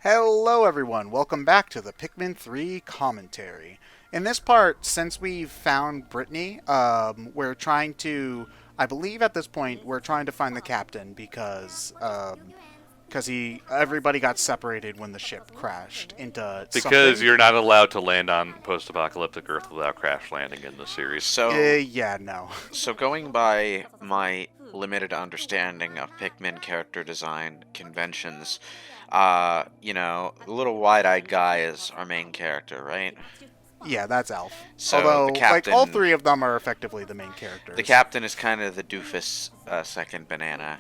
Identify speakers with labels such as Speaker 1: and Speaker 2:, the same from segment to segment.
Speaker 1: Hello everyone, welcome back to the Pikmin 3 commentary. In this part, since we've found Brittany, we're trying to, I believe at this point, we're trying to find the captain because everybody got separated when the ship crashed into
Speaker 2: Because
Speaker 1: something.
Speaker 2: you're not allowed to land on post-apocalyptic Earth without crash landing in the series.
Speaker 1: Yeah, no.
Speaker 3: So going by my limited understanding of Pikmin character design conventions, the little wide-eyed guy is our main character, right?
Speaker 1: Yeah, that's Elf.
Speaker 3: So the
Speaker 1: Although, like, all
Speaker 3: captain,
Speaker 1: three of them are effectively the main
Speaker 3: the
Speaker 1: characters.
Speaker 3: captain is kind of the doofus second banana,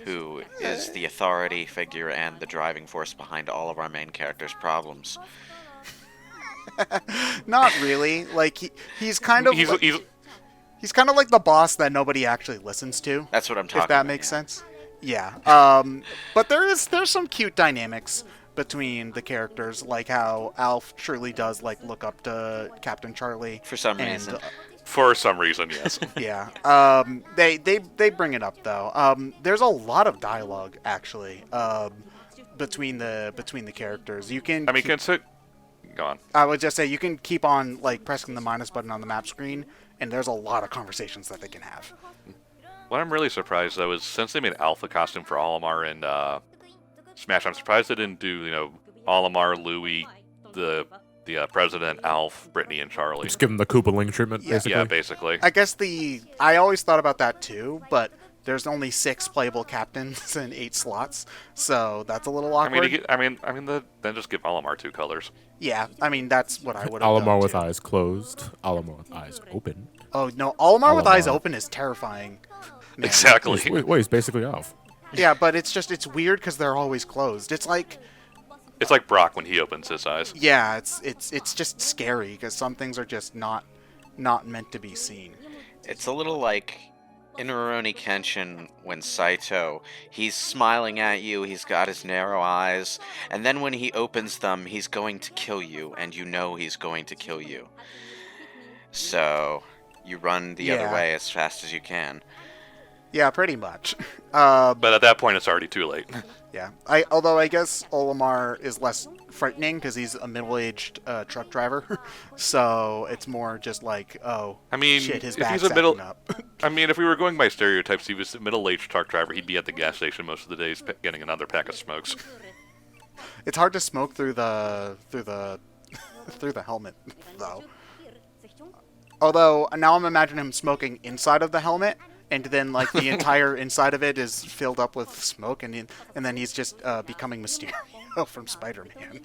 Speaker 3: who is the authority figure and the driving force behind all of our main characters' problems.
Speaker 1: Not really. Like, he's kind of
Speaker 2: He's,
Speaker 1: like,
Speaker 2: he's
Speaker 1: he's kind of like the boss that nobody actually listens to.
Speaker 3: That's what I'm talking
Speaker 1: If that
Speaker 3: about.
Speaker 1: makes
Speaker 3: Yeah.
Speaker 1: sense. Yeah. But there's some cute dynamics between the characters, like how Alf truly does like look up to Captain Charlie,
Speaker 3: For some
Speaker 1: and
Speaker 3: reason.
Speaker 2: for some reason, yes.
Speaker 1: yeah. They bring it up though. There's a lot of dialogue actually. Between the characters, you can.
Speaker 2: I mean, consider. Go on.
Speaker 1: I would just say you can keep on like pressing the minus button on the map screen, and there's a lot of conversations that they can have.
Speaker 2: What I'm really surprised though is since they made Alpha costume for Olimar and Smash, I'm surprised they didn't do Olimar, Louie, the President, Alf, Brittany, and Charlie.
Speaker 4: Just give them the Koopaling treatment,
Speaker 1: Yeah.
Speaker 4: basically.
Speaker 2: Yeah, basically.
Speaker 1: I guess I always thought about that too, but there's only 6 playable captains and 8 slots, so that's a little
Speaker 2: I
Speaker 1: awkward.
Speaker 2: mean, then just give Olimar 2 colors.
Speaker 1: Yeah, I mean that's what I would have done
Speaker 4: Alamo with
Speaker 1: too.
Speaker 4: eyes closed. Alamo with eyes open.
Speaker 1: Oh no, Olimar with eyes
Speaker 4: Olimar.
Speaker 1: open is terrifying. Man.
Speaker 2: Exactly.
Speaker 4: He's basically Elf.
Speaker 1: Yeah, but it's weird because they're always closed. It's like
Speaker 2: It's like Brock when he opens his eyes.
Speaker 1: yeah, it's just scary because some things are just not meant to be seen.
Speaker 3: It's a little like in Rurouni Kenshin when Saito, he's smiling at you, he's got his narrow eyes, and then when he opens them, he's going to kill you, and you know he's going to kill you. So, you run the other
Speaker 1: Yeah.
Speaker 3: way as fast as you can.
Speaker 1: Yeah, pretty much.
Speaker 2: But at that point, it's already too late.
Speaker 1: Yeah, although I guess Olimar is less frightening because he's a middle-aged truck driver, so it's more just like, oh,
Speaker 2: I mean,
Speaker 1: shit, his
Speaker 2: if
Speaker 1: back's
Speaker 2: he's a middle,
Speaker 1: acting up.
Speaker 2: I mean, if we were going by stereotypes, he was a middle-aged truck driver. He'd be at the gas station most of the days, getting another pack of smokes.
Speaker 1: It's hard to smoke through the through the helmet, though. Although now I'm imagining him smoking inside of the helmet, and then like the entire inside of it is filled up with smoke, and then he's just becoming Mysterio from Spider-Man.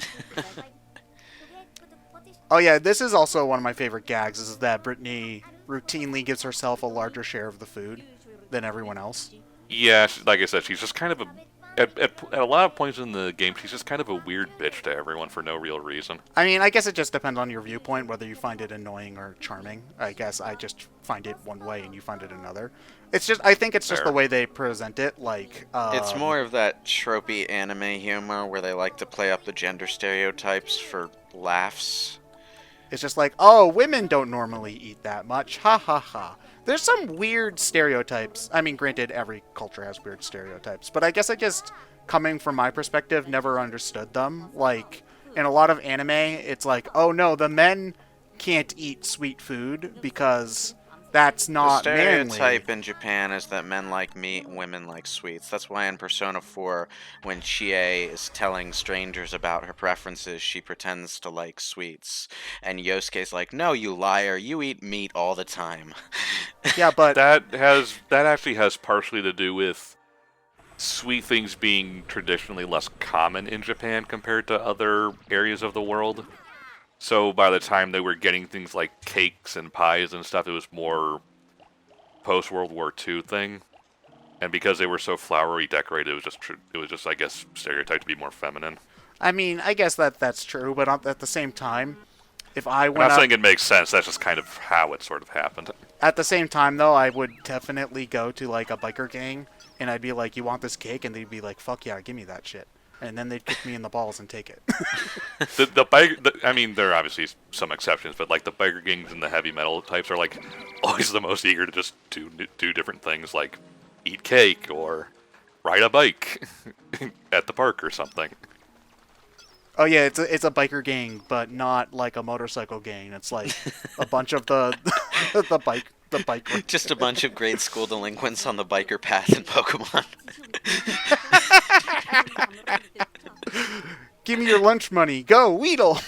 Speaker 1: Oh yeah, this is also one of my favorite gags, is that Brittany routinely gives herself a larger share of the food than everyone else.
Speaker 2: Yeah, like I said, she's just kind of at a lot of points in the game, she's just kind of a weird bitch to everyone for no real reason.
Speaker 1: I mean, I guess it just depends on your viewpoint, whether you find it annoying or charming. I guess I just find it one way and you find it another. I think it's just
Speaker 2: Fair.
Speaker 1: the way they present it, like...
Speaker 3: It's more of that tropey anime humor where they like to play up the gender stereotypes for laughs.
Speaker 1: It's just like, oh, women don't normally eat that much. Ha ha ha. There's some weird stereotypes. I mean, granted, every culture has weird stereotypes, but I guess I just, coming from my perspective, never understood them. Like, in a lot of anime, it's like, oh no, the men can't eat sweet food because that's
Speaker 3: The
Speaker 1: not manly.
Speaker 3: stereotype in Japan is that men like meat, women like sweets. That's why in Persona 4, when Chie is telling strangers about her preferences, she pretends to like sweets. And Yosuke's like, no, you liar, you eat meat all the time.
Speaker 1: Yeah, but
Speaker 2: That actually has partially to do with sweet things being traditionally less common in Japan compared to other areas of the world. So by the time they were getting things like cakes and pies and stuff, it was more post-World War II thing. And because they were so flowery decorated, it was just I guess stereotyped to be more feminine.
Speaker 1: I mean, I guess that's true, but at the same time, if I
Speaker 2: I'm
Speaker 1: went
Speaker 2: not
Speaker 1: up,
Speaker 2: saying it makes sense. That's just kind of how it sort of happened.
Speaker 1: at the same time though, I would definitely go to like a biker gang and I'd be like, "You want this cake?" and they'd be like, "Fuck yeah, give me that shit." And then they'd kick me in the balls and take it.
Speaker 2: I mean, there are obviously some exceptions, but like the biker gangs and the heavy metal types are like always the most eager to just do different things, like eat cake or ride a bike at the park or something.
Speaker 1: Oh yeah, it's a biker gang, but not like a motorcycle gang. It's like a bunch of the the bike.
Speaker 3: Just a bunch of grade school delinquents on the biker path in Pokemon.
Speaker 1: Give me your lunch money. Go, Weedle.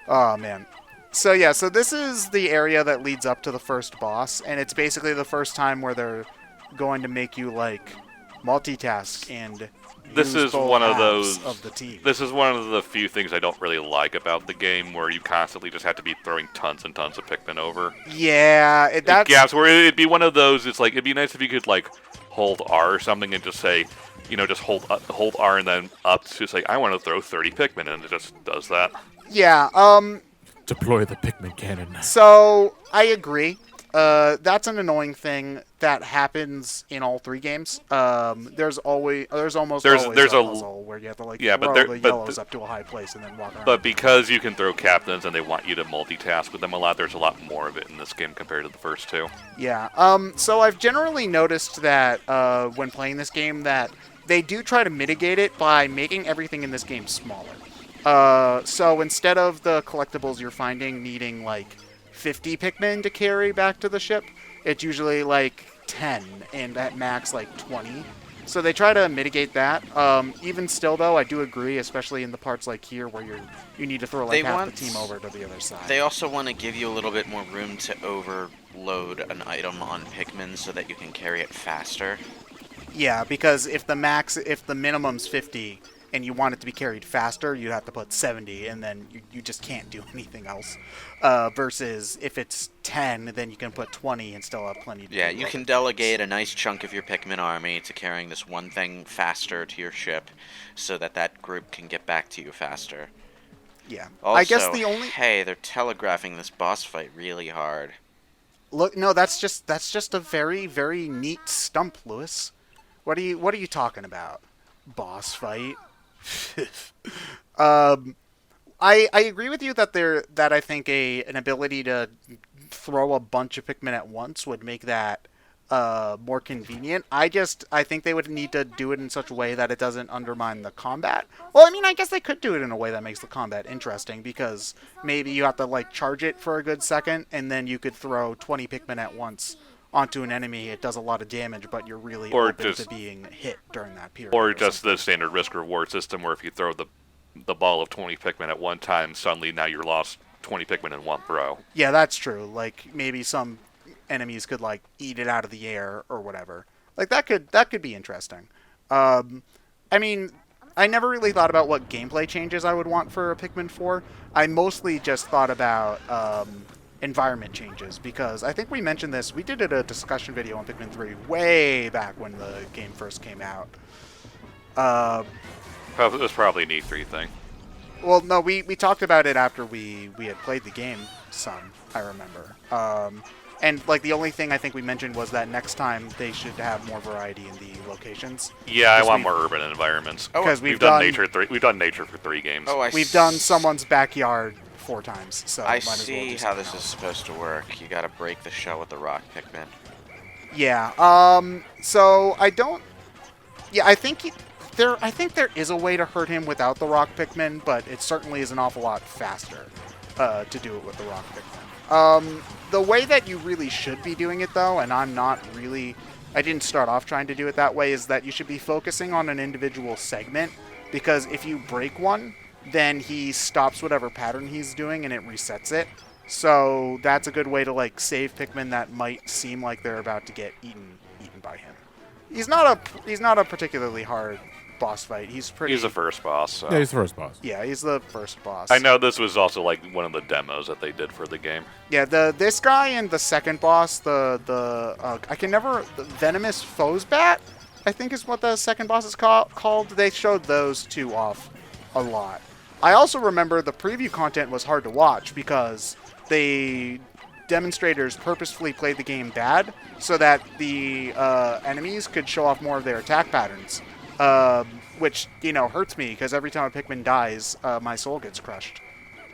Speaker 1: Oh man. So yeah, so this is the area that leads up to the first boss, and it's basically the first time where they're going to make you like multitask and
Speaker 2: This
Speaker 1: use
Speaker 2: is
Speaker 1: both
Speaker 2: one of
Speaker 1: halves
Speaker 2: those.
Speaker 1: of the team.
Speaker 2: This is one of the few things I don't really like about the game, where you constantly just have to be throwing tons and tons of Pikmin over.
Speaker 1: Yeah, that's
Speaker 2: Gaps where it'd be one of those. It's like it'd be nice if you could like hold R or something and just say, just hold R and then up to say I want to throw 30 Pikmin, and it just does that.
Speaker 1: yeah.
Speaker 4: Deploy the Pikmin cannon.
Speaker 1: So I agree. That's an annoying thing that happens in all three games. There's almost always a puzzle where you have to like throw the yellows up to a high place and then walk around.
Speaker 2: But because you can throw captains and they want you to multitask with them a lot, there's a lot more of it in this game compared to the first two.
Speaker 1: Yeah. So I've generally noticed that when playing this game that they do try to mitigate it by making everything in this game smaller. So instead of the collectibles you're finding needing like 50 Pikmin to carry back to the ship, it's usually like 10 and at max like 20. So they try to mitigate that. Even still though, I do agree, especially in the parts like here where you need to throw like half the team over to the other side.
Speaker 3: They also want to give you a little bit more room to overload an item on Pikmin so that you can carry it faster.
Speaker 1: Yeah, because if the minimum's 50 and you want it to be carried faster, you have to put 70, and then you just can't do anything else. Versus if it's 10, then you can put 20 and still have plenty to do.
Speaker 3: Yeah, you can delegate a nice chunk of your Pikmin army to carrying this one thing faster to your ship so that group can get back to you faster.
Speaker 1: Yeah.
Speaker 3: Also,
Speaker 1: I guess the only...
Speaker 3: Hey, they're telegraphing this boss fight really hard.
Speaker 1: Look, no, that's just a very, very neat stump, Lewis. What are you talking about? Boss fight? I agree with you that I think an ability to throw a bunch of Pikmin at once would make that more convenient. I think they would need to do it in such a way that it doesn't undermine the combat. Well, I mean, I guess they could do it in a way that makes the combat interesting, because maybe you have to like charge it for a good second, and then you could throw 20 Pikmin at once onto an enemy. It does a lot of damage, but you're really open to being hit during that period.
Speaker 2: Or just the standard risk-reward system where if you throw the ball of 20 Pikmin at one time, suddenly now you're lost 20 Pikmin in one throw.
Speaker 1: Yeah, that's true. Like, maybe some enemies could, like, eat it out of the air or whatever. Like, that could be interesting. I mean, I never really thought about what gameplay changes I would want for a Pikmin 4. I mostly just thought about environment changes, because I think we mentioned this. We did a discussion video on Pikmin 3 way back when the game first came out.
Speaker 2: It was probably an E3 thing.
Speaker 1: Well, no, we talked about it after we had played the game some, I remember. And like the only thing I think we mentioned was that next time they should have more variety in the locations.
Speaker 2: Yeah, I want more urban environments.
Speaker 1: Because
Speaker 2: we've done nature. We've done nature for 3 games.
Speaker 1: We've done someone's backyard 4 times. So
Speaker 3: I see how this is supposed to work. You got to break the shell with the rock Pikmin.
Speaker 1: Yeah. So I don't. Yeah, I think there is a way to hurt him without the rock Pikmin, but it certainly is an awful lot faster to do it with the rock Pikmin. The way that you really should be doing it, though, and I didn't start off trying to do it that way, is that you should be focusing on an individual segment, because if you break one, then he stops whatever pattern he's doing and it resets it. So that's a good way to like save Pikmin that might seem like they're about to get eaten by him. He's not a particularly hard boss fight. He's
Speaker 2: the first boss. So.
Speaker 4: Yeah, he's the first boss.
Speaker 1: Yeah, he's the first boss.
Speaker 2: I know this was also like one of the demos that they did for the game.
Speaker 1: Yeah, this guy and the second boss, the Venomous Foesbat, I think is what the second boss is called. They showed those two off a lot. I also remember the preview content was hard to watch because the demonstrators purposefully played the game bad so that the enemies could show off more of their attack patterns. Which, hurts me, because every time a Pikmin dies, my soul gets crushed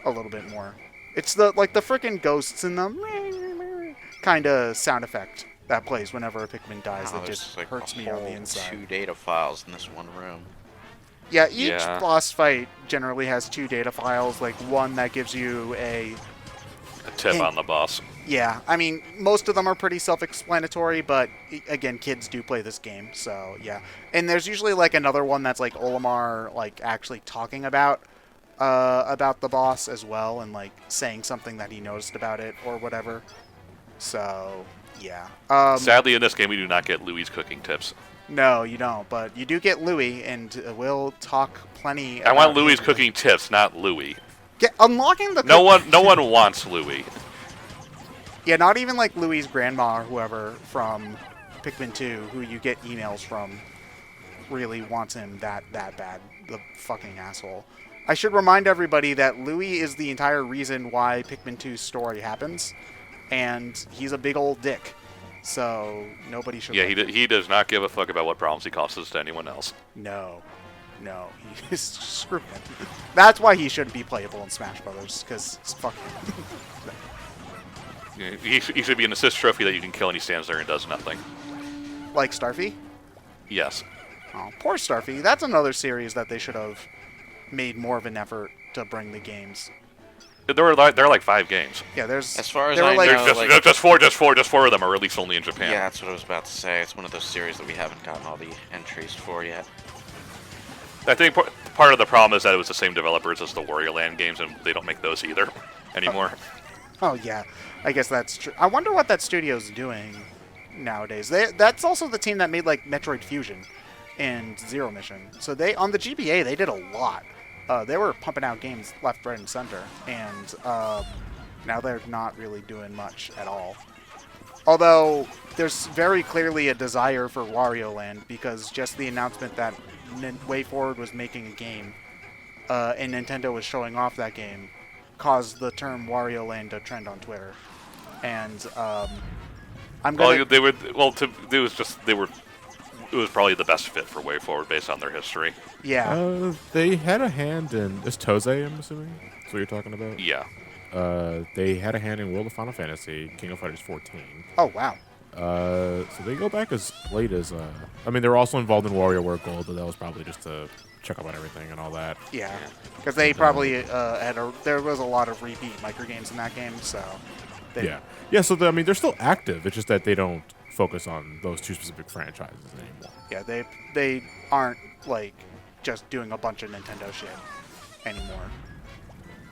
Speaker 1: a little bit more. It's the frickin' ghosts in the kind of sound effect that plays whenever a Pikmin dies. That just hurts me on the inside.
Speaker 3: 2 data files in this one room.
Speaker 1: Yeah, each
Speaker 2: Yeah.
Speaker 1: boss fight generally has 2 data files, like one that gives you
Speaker 2: A tip
Speaker 1: hint.
Speaker 2: on the boss.
Speaker 1: Yeah, I mean, most of them are pretty self-explanatory, but again, kids do play this game, so yeah. And there's usually like another one that's like Olimar like actually talking about the boss as well, and like saying something that he noticed about it or whatever. So yeah.
Speaker 2: Sadly, in this game, we do not get Louis' cooking tips.
Speaker 1: No, you don't, but you do get Louis, and we'll talk plenty.
Speaker 2: I want
Speaker 1: about
Speaker 2: Louis'
Speaker 1: him.
Speaker 2: cooking tips, not Louis.
Speaker 1: Unlocking the
Speaker 2: No one wants Louis.
Speaker 1: Yeah, not even like Louis' grandma or whoever from Pikmin 2, who you get emails from, really wants him that bad. The fucking asshole. I should remind everybody that Louis is the entire reason why Pikmin 2's story happens, and he's a big old dick. So nobody should.
Speaker 2: Yeah,
Speaker 1: like
Speaker 2: he does not give a fuck about what problems he causes to anyone else.
Speaker 1: No, he's screw him. That's why he shouldn't be playable in Smash Brothers, because fuck him.
Speaker 2: Yeah, he should be an assist trophy that you can kill and he stands there and does nothing.
Speaker 1: Like Starfy?
Speaker 2: Yes.
Speaker 1: Oh, poor Starfy. That's another series that they should have made more of an effort to bring the games.
Speaker 2: There are like 5 games.
Speaker 1: Yeah, there's.
Speaker 3: As far as
Speaker 1: there were
Speaker 3: I
Speaker 1: like,
Speaker 3: know,
Speaker 2: Just four of them are released only in Japan.
Speaker 3: Yeah, that's what I was about to say. It's one of those series that we haven't gotten all the entries for yet.
Speaker 2: I think part of the problem is that it was the same developers as the Wario Land games, and they don't make those either anymore.
Speaker 1: Oh yeah, I guess that's true. I wonder what that studio's doing nowadays. That's also the team that made like Metroid Fusion and Zero Mission. So they on the GBA they did a lot. They were pumping out games left, right, and center, and now they're not really doing much at all. Although there's very clearly a desire for Wario Land, because just the announcement that WayForward was making a game and Nintendo was showing off that game caused the term Wario Land to trend on Twitter. And I'm gonna.
Speaker 2: It was probably the best fit for WayForward based on their history.
Speaker 1: Yeah.
Speaker 4: They had a hand in. It's Toze, I'm assuming? That's what you're talking about?
Speaker 2: Yeah.
Speaker 4: They had a hand in World of Final Fantasy, King of Fighters 14.
Speaker 1: Oh wow.
Speaker 4: So they go back as late as. I mean, they were also involved in WarioWare Gold, but that was probably just to check out everything and all that.
Speaker 1: Yeah. Because they probably there was a lot of repeat microgames in that game, so.
Speaker 4: Yeah. So I mean, they're still active. It's just that they don't focus on those 2 specific franchises anymore.
Speaker 1: Yeah, they aren't like just doing a bunch of Nintendo shit anymore.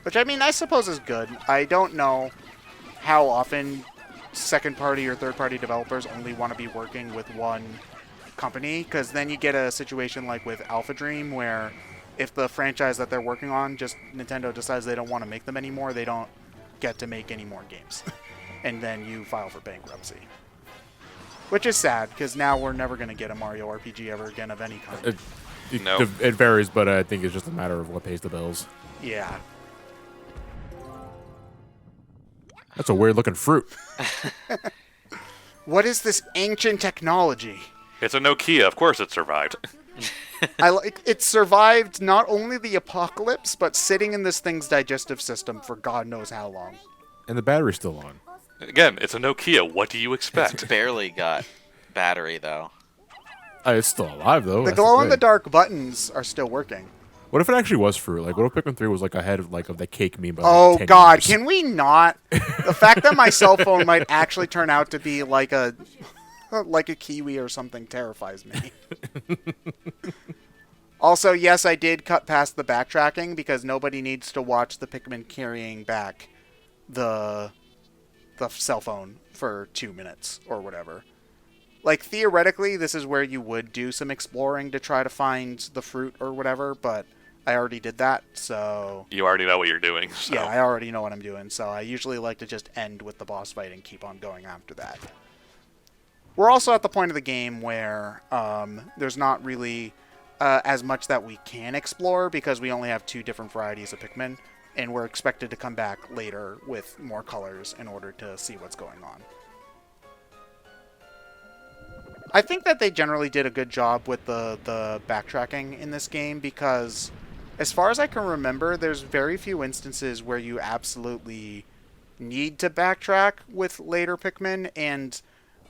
Speaker 1: Which I mean, I suppose is good. I don't know how often second-party or third-party developers only want to be working with one company, because then you get a situation like with Alpha Dream, where if the franchise that they're working on, just Nintendo decides they don't want to make them anymore, they don't get to make any more games. And then you file for bankruptcy. Which is sad, because now we're never going to get a Mario RPG ever again of any kind.
Speaker 4: It varies, but I think it's just a matter of what pays the bills.
Speaker 1: Yeah.
Speaker 4: That's a weird-looking fruit.
Speaker 1: What is this ancient technology?
Speaker 2: It's a Nokia. Of course it survived.
Speaker 1: It survived not only the apocalypse, but sitting in this thing's digestive system for God knows how long.
Speaker 4: And the battery's still on.
Speaker 2: Again, it's a Nokia. What do you expect?
Speaker 3: Barely got battery, though.
Speaker 4: It's still alive, though.
Speaker 1: The
Speaker 4: That's the
Speaker 1: glow-in-the-dark buttons are still working.
Speaker 4: What if it actually was fruit? Like, what if Pikmin 3 was like ahead of the cake meme? By
Speaker 1: Oh
Speaker 4: like 10
Speaker 1: God,
Speaker 4: years?
Speaker 1: can we not? The fact that my cell phone might actually turn out to be like a kiwi or something terrifies me. Also, yes, I did cut past the backtracking because nobody needs to watch the Pikmin carrying back the cell phone for 2 minutes or whatever. Like, theoretically, this is where you would do some exploring to try to find the fruit or whatever, but I already did that, so...
Speaker 2: You already know what you're doing, so...
Speaker 1: Yeah, I already know what I'm doing, so I usually like to just end with the boss fight and keep on going after that. We're also at the point of the game where there's not really as much that we can explore because we only have 2 different varieties of Pikmin, and we're expected to come back later with more colors in order to see what's going on. I think that they generally did a good job with the backtracking in this game because, as far as I can remember, there's very few instances where you absolutely need to backtrack with later Pikmin, and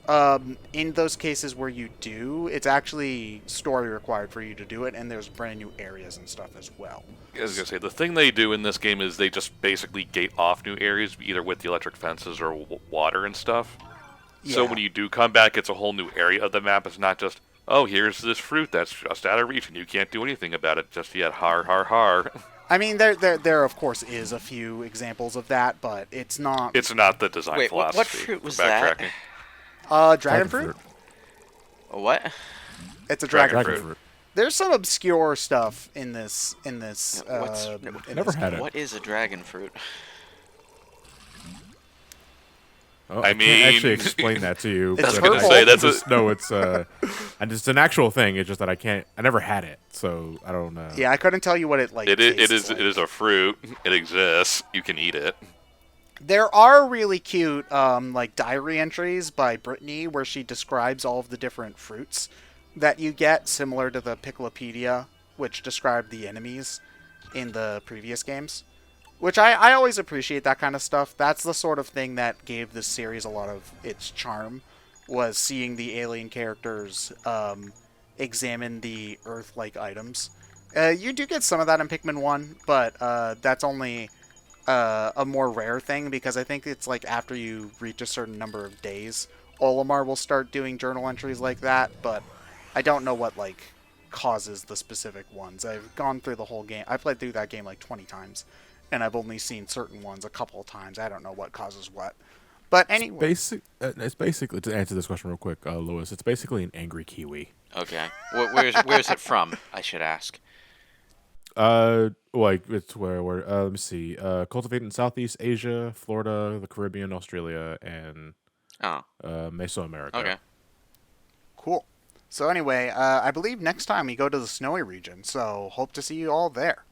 Speaker 1: In those cases where you do, it's actually story required for you to do it, and there's brand new areas and stuff as well.
Speaker 2: I was gonna say the thing they do in this game is they just basically gate off new areas, either with the electric fences or water and stuff. So
Speaker 1: Yeah.
Speaker 2: when you do come back, it's a whole new area of the map. It's not just, oh, here's this fruit that's just out of reach and you can't do anything about it just yet. Har har har.
Speaker 1: I mean, there of course is a few examples of that, but it's not.
Speaker 2: It's not the design
Speaker 3: Wait,
Speaker 2: philosophy.
Speaker 3: what fruit was
Speaker 2: for
Speaker 3: that?
Speaker 2: backtracking.
Speaker 1: Dragon fruit.
Speaker 3: What?
Speaker 1: It's a dragon,
Speaker 2: Dragon
Speaker 1: fruit. There's some obscure stuff in this. In this
Speaker 4: Never had it.
Speaker 3: What is a dragon fruit?
Speaker 4: Oh,
Speaker 2: I
Speaker 4: I
Speaker 2: mean-
Speaker 4: can't actually explain that to you.
Speaker 1: It's
Speaker 4: but
Speaker 2: I was gonna
Speaker 1: purple.
Speaker 2: say that's
Speaker 4: just, no, it's and it's an actual thing. It's just that I never had it, so I don't know.
Speaker 1: Yeah, I couldn't tell you what it like.
Speaker 2: it
Speaker 1: tastes
Speaker 2: is
Speaker 1: like.
Speaker 2: it is a fruit. It exists. You can eat it.
Speaker 1: There are really cute like diary entries by Brittany where she describes all of the different fruits that you get, similar to the Picklepedia, which described the enemies in the previous games. Which I always appreciate that kind of stuff. That's the sort of thing that gave this series a lot of its charm, was seeing the alien characters examine the Earth-like items. You do get some of that in Pikmin 1, but that's only a more rare thing, because I think it's like after you reach a certain number of days, Olimar will start doing journal entries like that, but I don't know what like causes the specific ones. I've gone through the whole game. I played through that game like 20 times, and I've only seen certain ones a couple of times. I don't know what causes what. But anyway,
Speaker 4: It's basically, to answer this question real quick, Lewis. It's basically an angry kiwi.
Speaker 3: Okay. Where's it from? I should ask.
Speaker 4: Like it's where let me see. Cultivated in Southeast Asia, Florida, the Caribbean, Australia, and
Speaker 3: Oh,
Speaker 4: Mesoamerica.
Speaker 3: okay.
Speaker 1: cool. So anyway, I believe next time we go to the snowy region, so hope to see you all there.